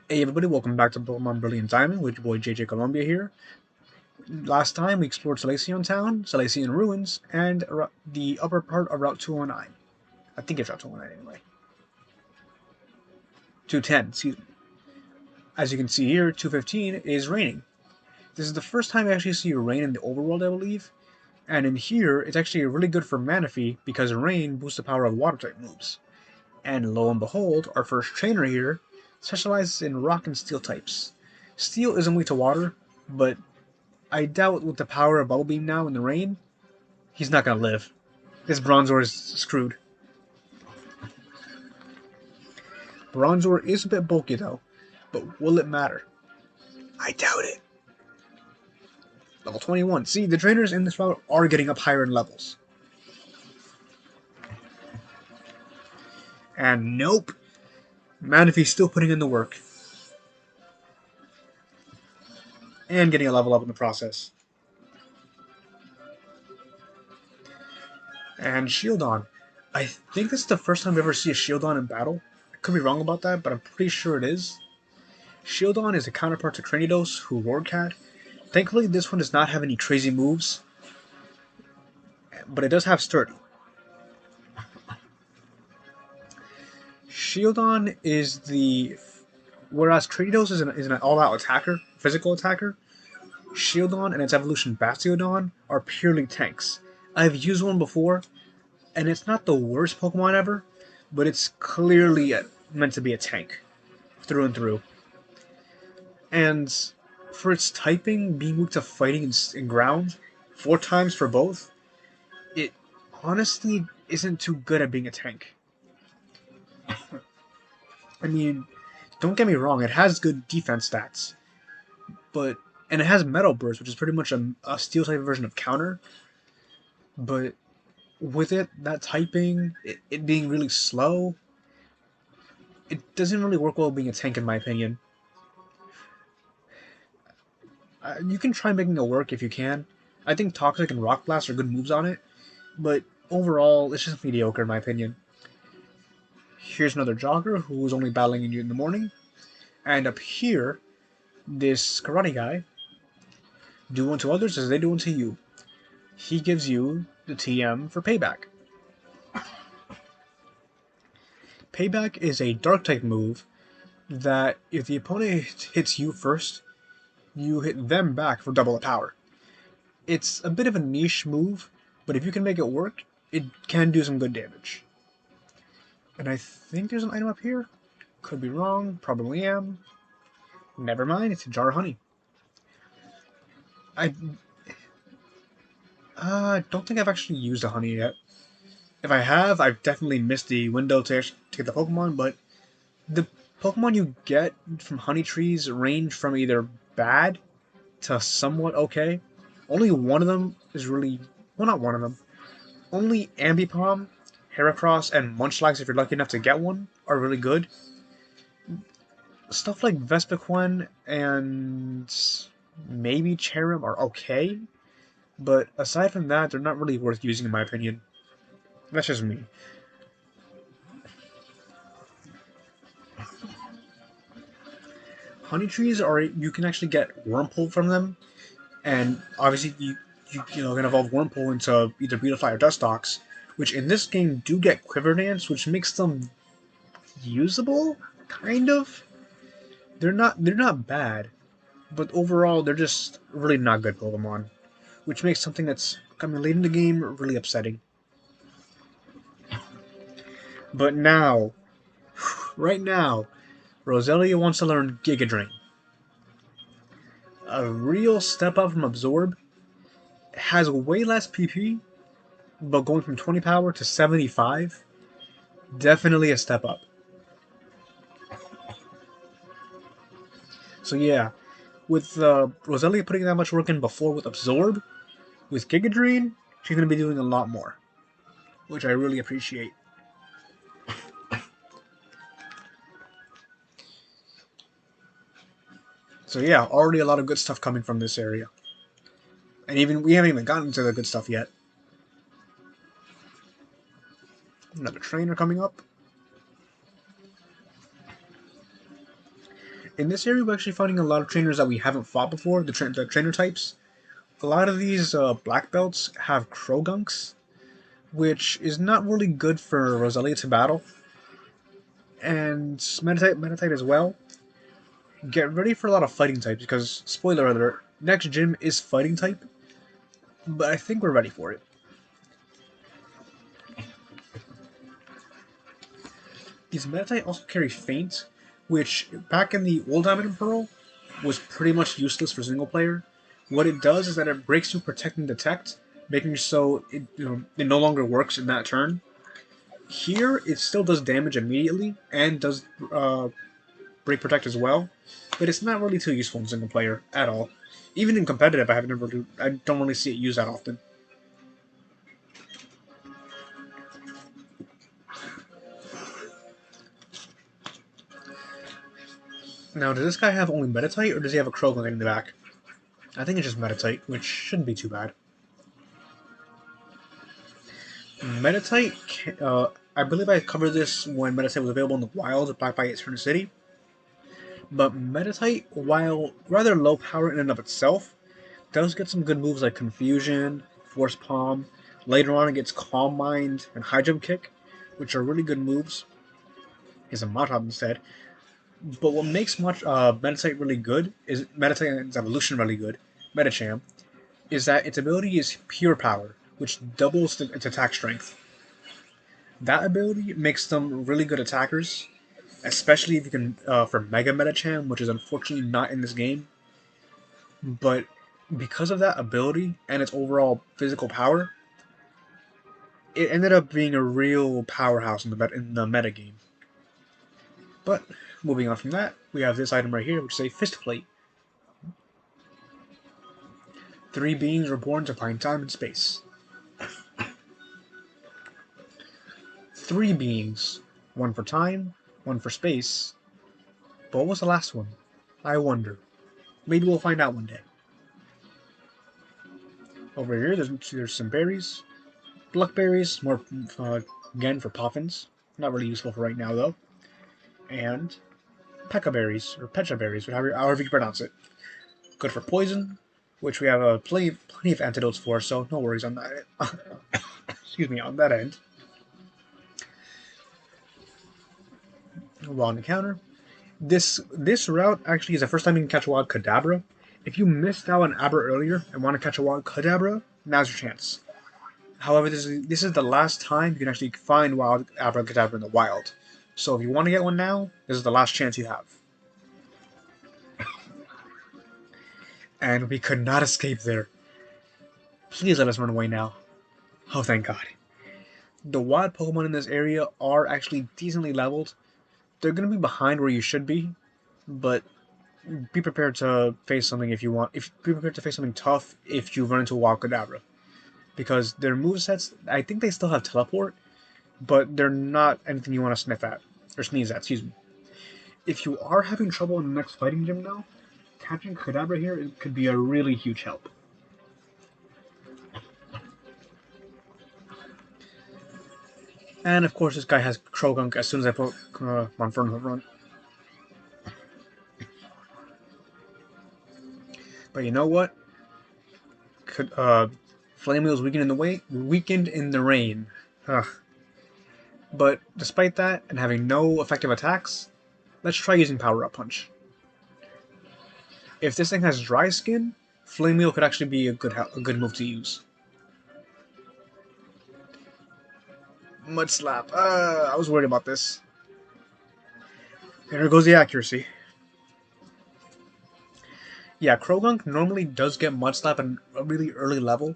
Hey everybody, welcome back to Pokemon Brilliant Diamond with your boy JJ Columbia here. Last time we explored Salacion Town, Salacion Ruins, and the upper part of Route 209. I think it's Route 209 anyway. 210, excuse me. As you can see here, 215 is raining. This is the first time we actually see rain in the overworld, I believe. And in here, it's actually really good for Manaphy because rain boosts the power of water type moves. And lo and behold, our first trainer here specializes in rock and steel types. Steel isn't weak to water, but I doubt with the power of Bubble Beam now in the rain, he's not gonna live. This Bronzor is screwed. Bronzor is a bit bulky though, but will it matter? I doubt it. Level 21. See, the trainers in this route are getting up higher in levels. And nope, Manaphy's still putting in the work. And getting a level up in the process. And Shieldon. I think this is the first time we ever see a Shieldon in battle. I could be wrong about that, but I'm pretty sure it is. Shieldon is a counterpart to Trinidos, who Roarcat. Thankfully, this one does not have any crazy moves, but it does have Sturdy. Shieldon is the... Whereas Trinidos is an all-out attacker, physical attacker, Shieldon and its evolution Bastiodon are purely tanks. I've used one before, and it's not the worst Pokemon ever, but it's clearly meant to be a tank, through and through. And for its typing, being weak to fighting in ground, 4 times for both, it honestly isn't too good at being a tank. I mean, don't get me wrong, it has good defense stats, and it has Metal Burst, which is pretty much a steel type version of counter, but with that typing, it being really slow, it doesn't really work well being a tank in my opinion. You can try making it work if you can. I think Toxic and Rock Blast are good moves on it, but overall, it's just mediocre in my opinion. Here's another jogger who's only battling in the morning, and up here, this karate guy, do unto others as they do unto you. He gives you the TM for Payback. Payback is a dark type move that if the opponent hits you first, you hit them back for double the power. It's a bit of a niche move, but if you can make it work, it can do some good damage. And I think there's an item up here. Could be wrong, probably am. Never mind, it's a jar of honey. I don't think I've actually used a honey yet. If I have, I've definitely missed the window to get the Pokemon, but the Pokemon you get from honey trees range from either bad to somewhat okay. Only one of them is really... Well, not one of them. Only Ambipom, Heracross, and Munchlax, if you're lucky enough to get one, are really good. Stuff like Vespiquen and maybe Cherrim are okay, but aside from that, they're not really worth using in my opinion. That's just me. Honey trees are... You can actually get Wurmple from them, and obviously you can evolve Wurmple into either Beautifly or Dustox, which in this game do get Quiver Dance, which makes them usable, kind of. They're not bad, but overall they're just really not good Pokemon, which makes something that's coming late in the game really upsetting. But now, right now, Roselia wants to learn Giga Drain. A real step up from Absorb. Has way less PP, but going from 20 power to 75, definitely a step up. So yeah, with Roselia putting that much work in before with Absorb, with Giga Drain, she's going to be doing a lot more, which I really appreciate. So yeah, already a lot of good stuff coming from this area. And we haven't even gotten to the good stuff yet. Another trainer coming up. In this area, we're actually finding a lot of trainers that we haven't fought before, the trainer types. A lot of these black belts have Krogunks, which is not really good for Rosalia to battle. And Metatite as well. Get ready for a lot of fighting types, because, spoiler alert, next gym is fighting type, but I think we're ready for it. These Metatite also carry Feint, which, back in the old Diamond and Pearl, was pretty much useless for single player. What it does is that it breaks through Protect and Detect, making so it no longer works in that turn. Here, it still does damage immediately, and does break Protect as well, but it's not really too useful in single player at all. Even in competitive, I don't really see it used that often. Now, does this guy have only Metatite, or does he have a Krogling in the back? I think it's just Metatite, which shouldn't be too bad. Metatite, I believe I covered this when Metatite was available in the wild back by Eternal City. But Metatite, while rather low power in and of itself, does get some good moves like Confusion, Force Palm. Later on, it gets Calm Mind and High Jump Kick, which are really good moves. Is a Machop instead. But what makes Metatite really good is Metatite and its evolution really good. Metacham is that its ability is Pure Power, which doubles its attack strength. That ability makes them really good attackers, especially if you can for Mega Metacham, which is unfortunately not in this game. But because of that ability and its overall physical power, it ended up being a real powerhouse in the meta game. But moving on from that, we have this item right here, which is a Fist Plate. 3 beings were born to find time and space. 3 beings. 1 for time, 1 for space. But what was the last one? I wonder. Maybe we'll find out one day. Over here, there's some berries. Blackberries, more again for poffins. Not really useful for right now, though. And Pekka berries, or Pecha berries, however you pronounce it. Good for poison, which we have plenty of antidotes for, so no worries on that. Excuse me, on that end. Raw encounter. This route actually is the first time you can catch a wild Kadabra. If you missed out on Abra earlier and want to catch a wild Kadabra, now's your chance. However, this is the last time you can actually find wild Abra Kadabra in the wild. So if you want to get one now, this is the last chance you have. And we could not escape there. Please let us run away now. Oh, thank God. The wild Pokemon in this area are actually decently leveled. They're going to be behind where you should be, but be prepared to face something if you want. Be prepared to face something tough if you run into a wild Kadabra. Because their movesets, I think they still have Teleport, but they're not anything you want to sniff at. Or sneeze at, excuse me. If you are having trouble in the next fighting gym now, catching Kadabra here could be a really huge help. And of course, this guy has Krogunk as soon as I put Monferno in front. But you know what? Flameo's weakened in the rain. Ugh. But despite that, and having no effective attacks, let's try using Power Up Punch. If this thing has dry skin, Flameo could actually be a good move to use. Mud Slap. I was worried about this. There goes the accuracy. Yeah, Krogunk normally does get Mud Slap at a really early level,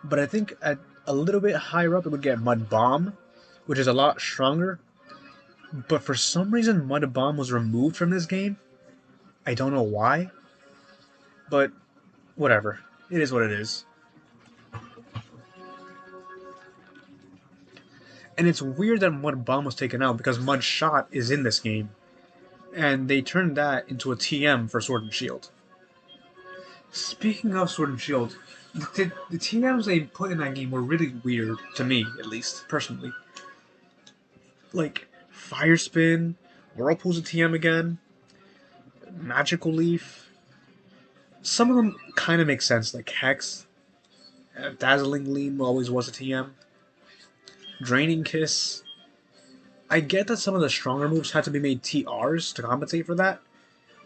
but I think at a little bit higher up it would get Mud Bomb, which is a lot stronger. But for some reason, Mud Bomb was removed from this game. I don't know why, but whatever. It is what it is. And it's weird that Mud Bomb was taken out because Mud Shot is in this game. And they turned that into a TM for Sword and Shield. Speaking of Sword and Shield, the TMs they put in that game were really weird, to me at least, personally. Like, Fire Spin, Whirlpool's a TM again. Magical Leaf. Some of them kind of make sense, like Hex. Dazzling Gleam always was a TM. Draining Kiss. I get that some of the stronger moves had to be made TRs to compensate for that,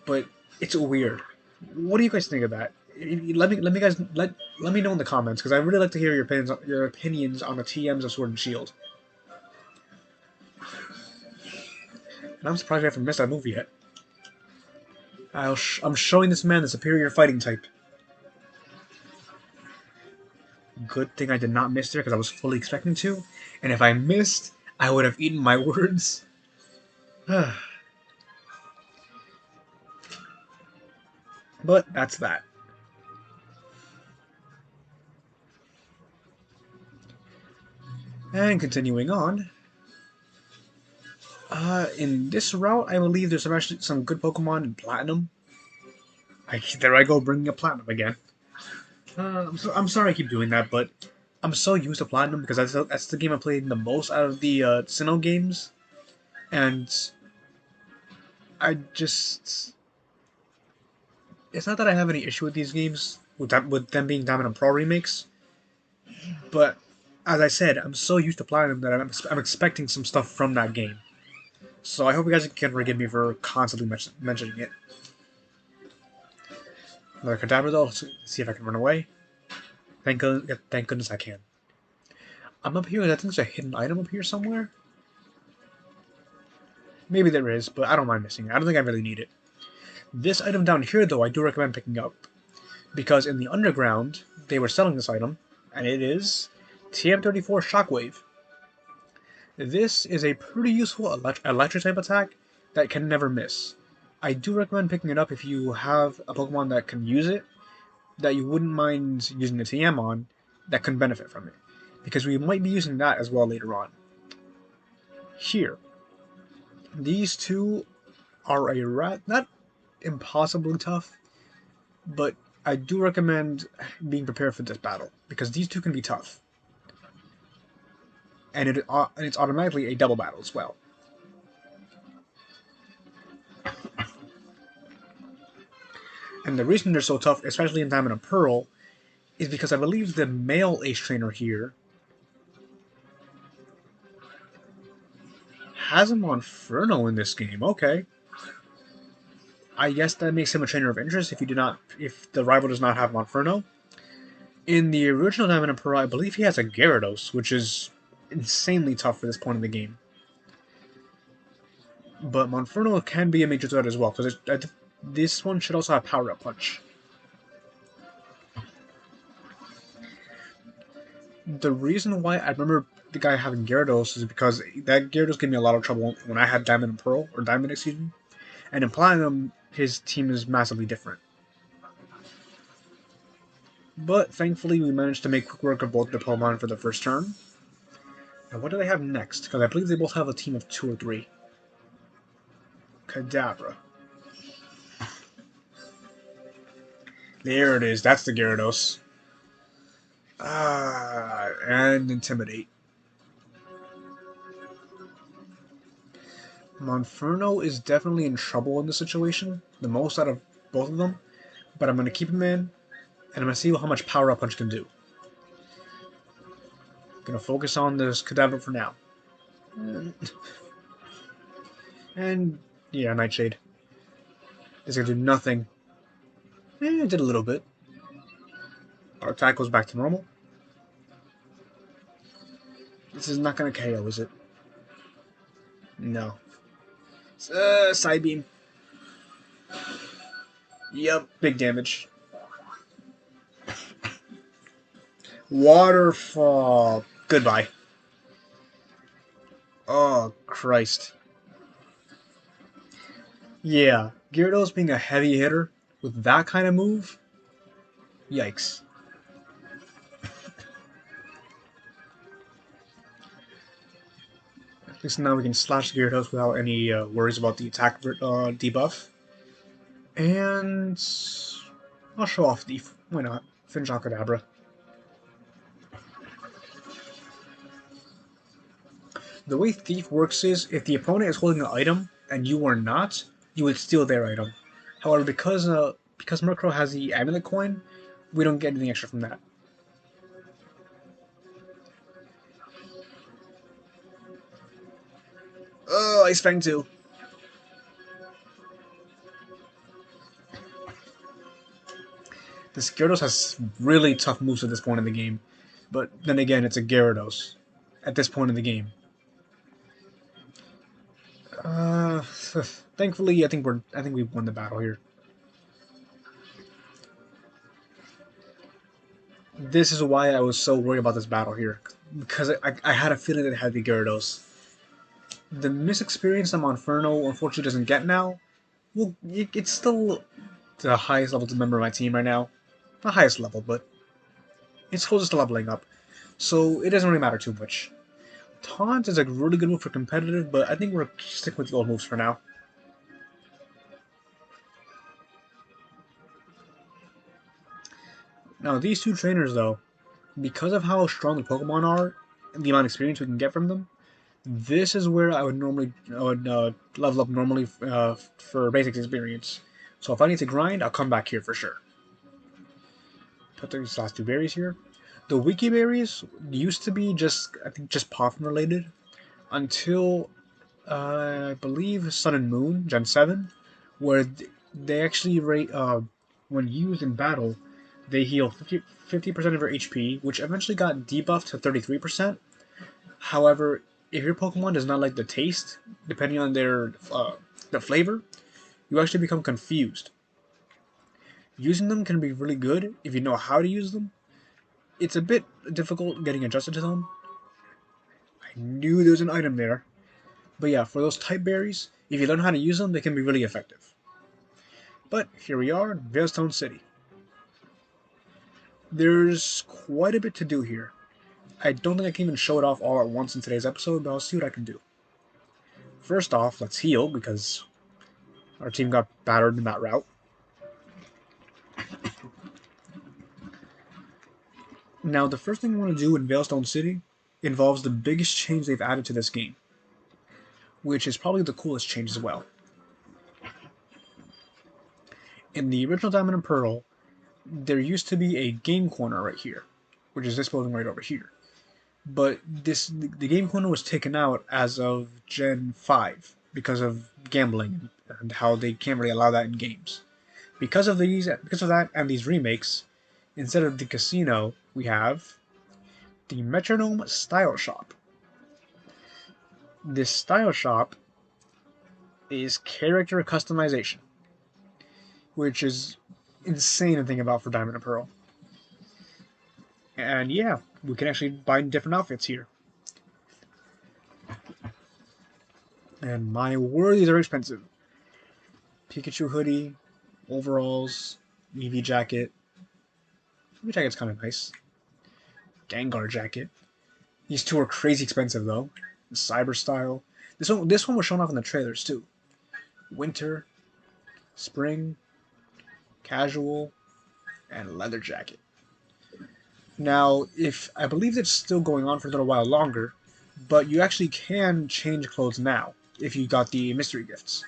but it's weird. What do you guys think of that? Let me know in the comments because I really like to hear your opinions on the TMs of Sword and Shield. And I'm surprised I haven't missed that movie yet. I'm showing this man the superior fighting type. Good thing I did not miss there because I was fully expecting to, and if I missed, I would have eaten my words. But that's that. And continuing on, in this route, I believe there's actually some good Pokemon in Platinum. There I go, bringing up Platinum again. I'm sorry I keep doing that, but I'm so used to Platinum because that's the game I played the most out of the Sinnoh games, and I just... It's not that I have any issue with these games, with them being Diamond and Pearl remakes, but as I said, I'm so used to Platinum that I'm expecting some stuff from that game. So I hope you guys can forgive me for constantly mentioning it. Another Kadabra though, let's see if I can run away. Thank goodness I can. I'm up here, I think there's a hidden item up here somewhere. Maybe there is, but I don't mind missing it. I don't think I really need it. This item down here though, I do recommend picking up. Because in the underground, they were selling this item, and it is TM34 Shockwave. This is a pretty useful electric type attack that can never miss. I do recommend picking it up if you have a Pokemon that can use it, that you wouldn't mind using the TM on, that can benefit from it. Because we might be using that as well later on. Here. These two are not impossibly tough, but I do recommend being prepared for this battle, because these two can be tough. And it's automatically a double battle as well. And the reason they're so tough, especially in Diamond and Pearl, is because I believe the male Ace Trainer here has a Monferno in this game. Okay. I guess that makes him a trainer of interest if the rival does not have Monferno. In the original Diamond and Pearl, I believe he has a Gyarados, which is insanely tough for this point in the game. But Monferno can be a major threat as well, because this one should also have Power Up Punch. The reason why I remember the guy having Gyarados is because that Gyarados gave me a lot of trouble when I had Diamond and Pearl, or Diamond, excuse me. And in Platinum, his team is massively different. But thankfully, we managed to make quick work of both the Pokemon for the first turn. And what do they have next? Because I believe they both have a team of 2 or 3. Kadabra. There it is. That's the Gyarados. And Intimidate. Monferno is definitely in trouble in this situation. The most out of both of them. But I'm going to keep him in. And I'm going to see how much Power Up Punch can do. I'm going to focus on this Kadabra for now. And yeah, Nightshade. It's going to do nothing. It did a little bit. Our attack goes back to normal. This is not going to KO, is it? No. Side Beam. Yep, big damage. Waterfall. Goodbye. Oh, Christ. Yeah, Gyarados being a heavy hitter with that kind of move? Yikes. At least now we can slash Gyarados without any worries about the attack debuff. And I'll show off Thief. Why not? Finish off Kadabra. The way Thief works is, if the opponent is holding an item and you are not, you would steal their item. However, because Murkrow has the amulet coin, we don't get anything extra from that. Oh, Ice Fang too. This Gyarados has really tough moves at this point in the game, but then again, it's a Gyarados at this point in the game. Uh, Thankfully, I think we won the battle here. This is why I was so worried about this battle here, because I had a feeling that it had to be Gyarados. The misexperience that Monferno unfortunately doesn't get now, well, it's still the highest level member of my team right now. Not highest level, but it's still just leveling up, so it doesn't really matter too much. Taunt is a really good move for competitive, but I think we're sticking with the old moves for now. Now, these two trainers, though, because of how strong the Pokemon are and the amount of experience we can get from them, this is where I would level up normally for basic experience. So if I need to grind, I'll come back here for sure. Put these last two berries here. The wiki berries used to be I think just Poffin related until I believe Sun and Moon Gen 7, where they actually rate when used in battle, they heal 50% of your HP, which eventually got debuffed to 33%. However, if your Pokemon does not like the taste, depending on the flavor, you actually become confused. Using them can be really good if you know how to use them. It's a bit difficult getting adjusted to them. I knew there was an item there. But yeah, for those type berries, if you learn how to use them, they can be really effective. But here we are in Veilstone City. There's quite a bit to do here. I don't think I can even show it off all at once in today's episode, but I'll see what I can do. First off, let's heal, because our team got battered in that route. Now, the first thing I want to do in Veilstone City involves the biggest change they've added to this game, which is probably the coolest change as well. In the original Diamond and Pearl, there used to be a game corner right here, which is this building right over here. But the game corner was taken out as of Gen 5 because of gambling and how they can't really allow that in games. Because of that and these remakes, instead of the casino, we have the Metronome Style Shop. This Style Shop is character customization, which is insane to think about for Diamond and Pearl. And yeah, we can actually buy different outfits here. And my word, these are expensive. Pikachu hoodie, overalls, Eevee jacket. Eevee jacket's kind of nice. Gengar jacket. These two are crazy expensive though. Cyber style. This one was shown off in the trailers too. Winter, spring, casual, and leather jacket. Now, if I believe it's still going on for a little while longer, but you actually can change clothes now if you got the mystery gifts.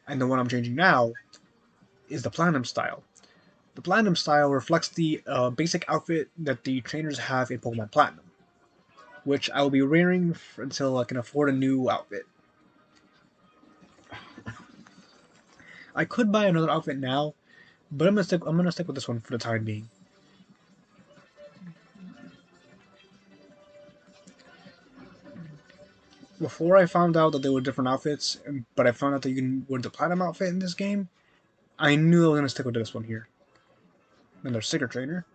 And the one I'm changing now is the Platinum style. The Platinum style reflects the basic outfit that the trainers have in Pokemon Platinum, which I will be wearing until I can afford a new outfit. I could buy another outfit now, but I'm gonna stick with this one for the time being. Before I found out that there were different outfits, but I found out that you can wear the Platinum outfit in this game, I knew I was gonna stick with this one here. And their Sticker Trainer.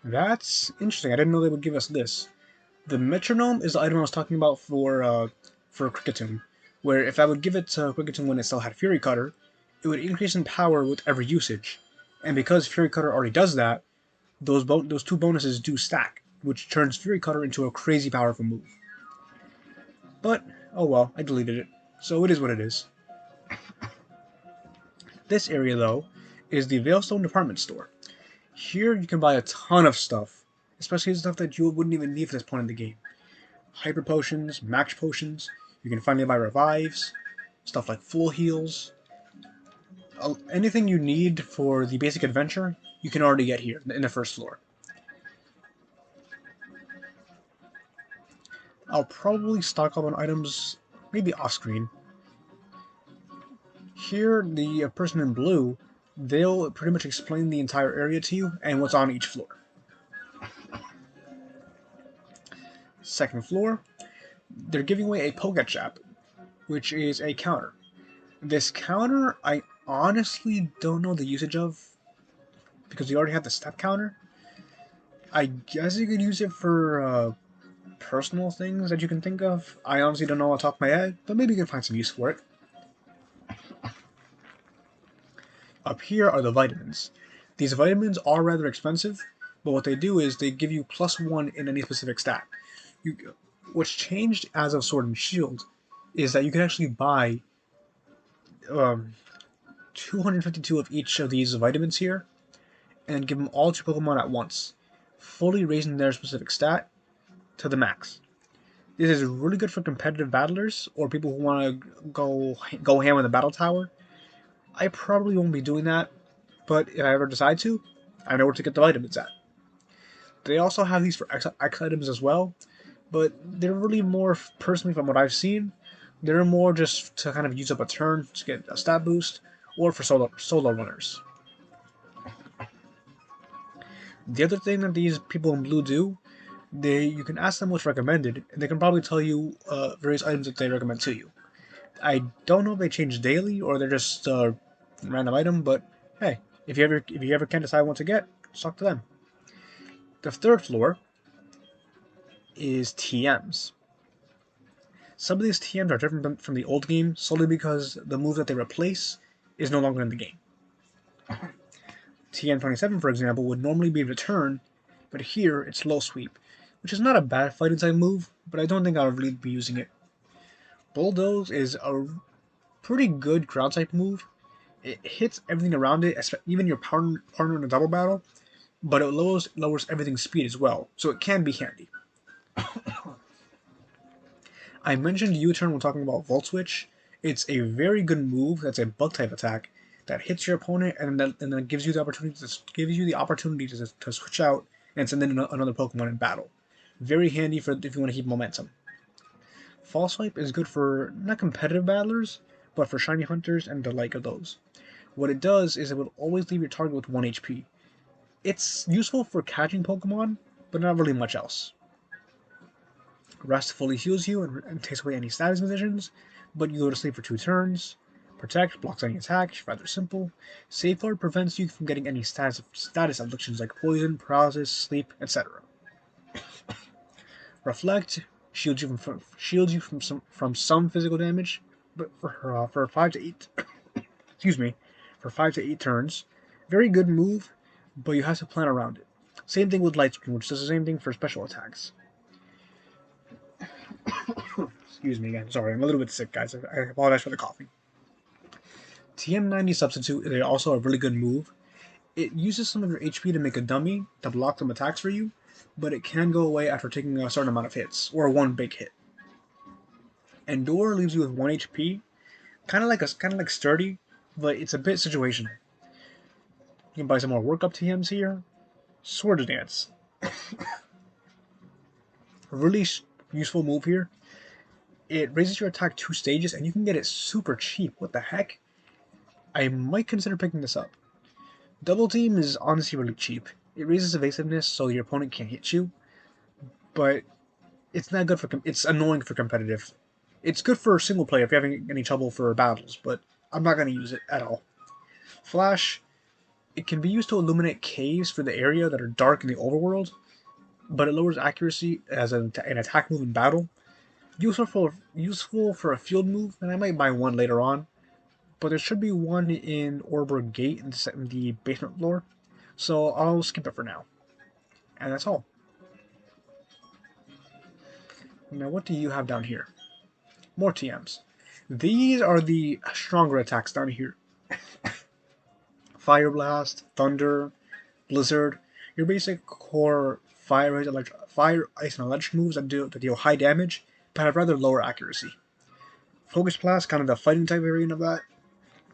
That's interesting. I didn't know they would give us this. The Metronome is the item I was talking about for Cricketune, where if I would give it to Cricketune when it still had Fury Cutter, it would increase in power with every usage. And because Fury Cutter already does that, those two bonuses do stack, which turns Fury Cutter into a crazy powerful move. But, oh well, I deleted it, so it is what it is. This area, though, is the Veilstone department store. Here you can buy a ton of stuff, especially stuff that you wouldn't even need at this point in the game. Hyper Potions, Max Potions, You can find nearby revives, stuff like full heals. Anything you need for the basic adventure, you can already get here in the first floor. I'll probably stock up on items, maybe off-screen. Here, the person in blue, they'll pretty much explain the entire area to you and what's on each floor. Second floor, they're giving away a Payback shop, which is a counter. This counter, I honestly don't know the usage of, because we already have the step counter. I guess you could use it for personal things that you can think of. I honestly don't know on top of my head, but maybe you can find some use for it. Up here are the vitamins. These vitamins are rather expensive, but what they do is they give you +1 in any specific stat. What's changed as of Sword and Shield is that you can actually buy 252 of each of these vitamins here, and give them all to Pokemon at once, fully raising their specific stat to the max. This is really good for competitive battlers or people who want to go ham in the battle tower. I probably won't be doing that, but if I ever decide to, I know where to get the vitamins at. They also have these for X items as well, but they're really more, personally from what I've seen, they're more just to kind of use up a turn to get a stat boost, or for solo runners. The other thing that these people in blue do, you can ask them what's recommended, and they can probably tell you various items that they recommend to you. I don't know if they change daily or they're just a random item, but hey, if you ever can't decide what to get, just talk to them. The third floor is TMs. Some of these TMs are different from the old game solely because the move that they replace is no longer in the game. TM27, for example, would normally be return, but here it's low sweep, which is not a bad fighting type move, but I don't think I'll really be using it. Bulldoze is a pretty good ground type move. It hits everything around it, even your partner in a double battle, but it lowers everything's speed as well, so it can be handy. I mentioned U-turn when talking about Volt Switch. It's a very good move that's a bug type attack that hits your opponent and then gives you the opportunity to switch out and send in another Pokemon in battle. Very handy for if you want to keep momentum. False Swipe is good for not competitive battlers, but for shiny hunters and the like of those. What it does is it will always leave your target with 1 HP. It's useful for catching Pokemon, but not really much else. Rest fully heals you and takes away any status conditions, but you go to sleep for 2 turns. Protect blocks any attack, rather simple. Safeguard prevents you from getting any status afflictions like poison, paralysis, sleep, etc. Reflect shields you from some physical damage, but for 5 to 8 for 5 to 8 turns. Very good move, but you have to plan around it. Same thing with Light Screen, which does the same thing for special attacks. Excuse me again, sorry, I'm a little bit sick, guys. I apologize for the coughing. TM90 Substitute is also a really good move. It uses some of your HP to make a dummy to block some attacks for you, but it can go away after taking a certain amount of hits, or one big hit. Endure leaves you with 1 HP, kind of like Sturdy, but it's a bit situational. You can buy some more workup TMs here. Sword Dance. A really useful move here. It raises your attack 2 stages, and you can get it super cheap. What the heck? I might consider picking this up. Double Team is honestly really cheap. It raises evasiveness so your opponent can't hit you, but it's not good for it's annoying for competitive. It's good for single player if you're having any trouble for battles, but I'm not going to use it at all. Flash, it can be used to illuminate caves for the area that are dark in the overworld, but it lowers accuracy as an attack move in battle. Useful for a field move, and I might buy one later on. But there should be one in Orberg Gate in the basement floor, so I'll skip it for now. And that's all. Now what do you have down here? More TMs. These are the stronger attacks down here. Fire Blast, Thunder, Blizzard, your basic core fire, ice, and electric moves that deal high damage, but have rather lower accuracy. Focus Blast, kind of the fighting type variant of that.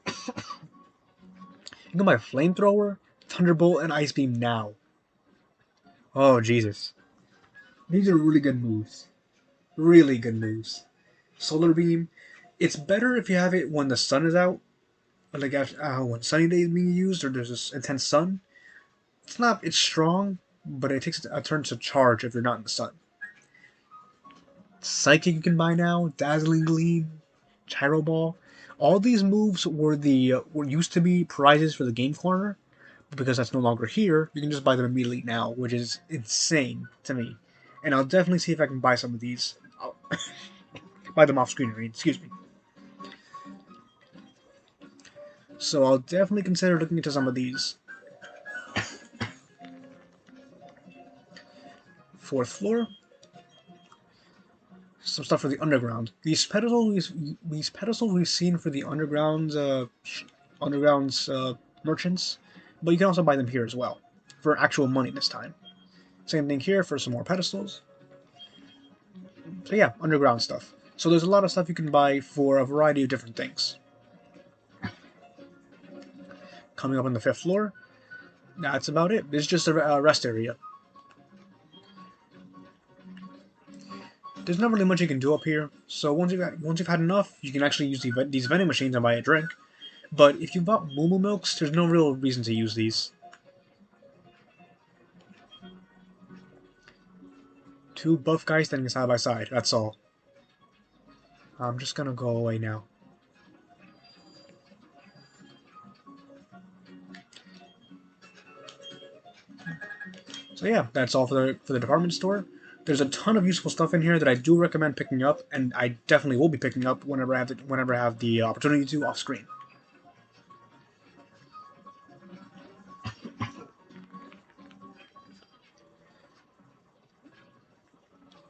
You can buy Flamethrower, Thunderbolt, and Ice Beam now. Oh, Jesus. These are really good moves. Really good moves. Solar Beam. It's better if you have it when the sun is out. Like when sunny day is being used or there's this intense sun. It's strong, but it takes a turn to charge if you're not in the sun. Psychic you can buy now, Dazzling Gleam, Gyro Ball. All these moves were used to be prizes for the game corner, but because that's no longer here, you can just buy them immediately now, which is insane to me. And I'll definitely see if I can buy some of these. I'll buy them off screen, excuse me. So I'll definitely consider looking into some of these. 4th floor. Some stuff for the underground. These pedestals we've seen for the underground's merchants, but you can also buy them here as well for actual money this time. Same thing here for some more pedestals. So yeah, underground stuff. So there's a lot of stuff you can buy for a variety of different things. Coming up on the 5th floor, that's about it. It's just a rest area. There's not really much you can do up here, so once you've had enough, you can actually use these vending machines and buy a drink. But if you bought Moo Milks, there's no real reason to use these. 2 buff guys standing side by side, that's all. I'm just gonna go away now. So yeah, that's all for the department store. There's a ton of useful stuff in here that I do recommend picking up, and I definitely will be picking up whenever I have the opportunity to off screen.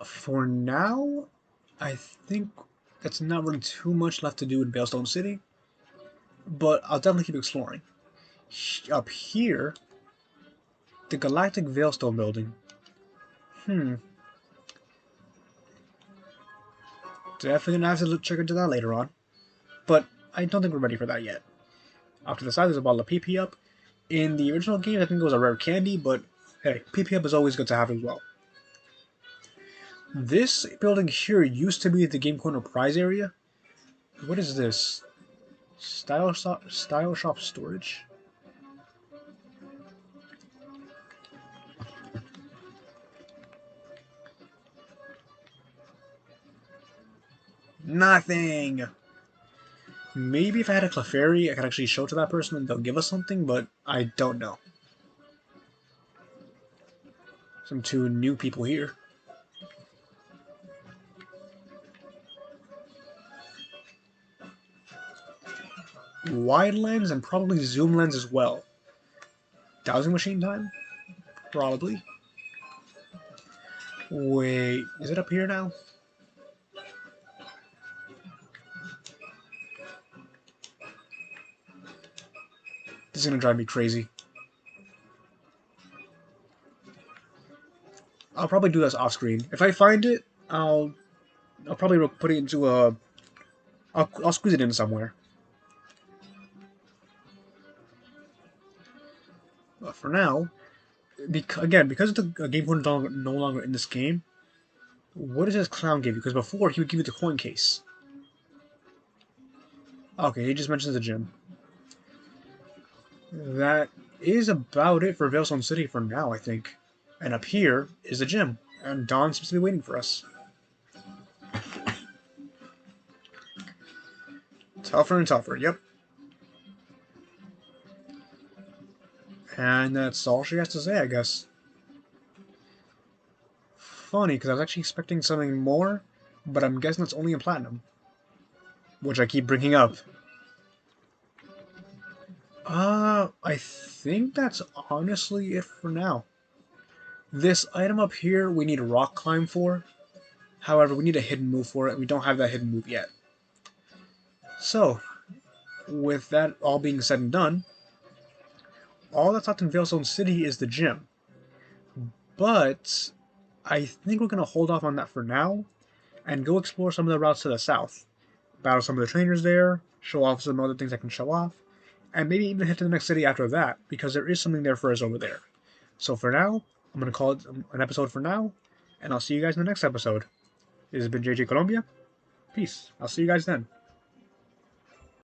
For now, I think that's not really too much left to do in Veilstone City, but I'll definitely keep exploring. Up here, the Galactic Veilstone building. Definitely gonna have to check into that later on, but I don't think we're ready for that yet. Off to the side, there's a bottle of PP Up. In the original game, I think it was a rare candy, but hey, PP Up is always good to have as well. This building here used to be the Game Corner prize area. What is this? Style shop storage? Nothing! Maybe if I had a Clefairy, I could actually show to that person and they'll give us something, but I don't know. Some 2 new people here. Wide lens and probably zoom lens as well. Dowsing machine time? Probably. Wait, is it up here now? This is gonna drive me crazy. I'll probably do this off screen. If I find it, I'll probably put it into a... I'll squeeze it in somewhere. But for now, because the game point is no longer in this game, what does this clown give you? Because before, he would give you the coin case. Okay, he just mentions the gym. That is about it for Veilstone City for now, I think. And up here is the gym, and Dawn seems to be waiting for us. Tougher and tougher, yep. And that's all she has to say, I guess. Funny, because I was actually expecting something more, but I'm guessing it's only in Platinum. Which I keep bringing up. I think that's honestly it for now. This item up here, we need a rock climb for. However, we need a hidden move for it, and we don't have that hidden move yet. So, with that all being said and done, all that's left in Veilstone City is the gym. But I think we're going to hold off on that for now, and go explore some of the routes to the south. battle some of the trainers there, show off some other things I can show off, and maybe even head to the next city after that, because there is something there for us over there. So for now, I'm going to call it an episode for now, and I'll see you guys in the next episode. This has been JJ Colombia. Peace. I'll see you guys then.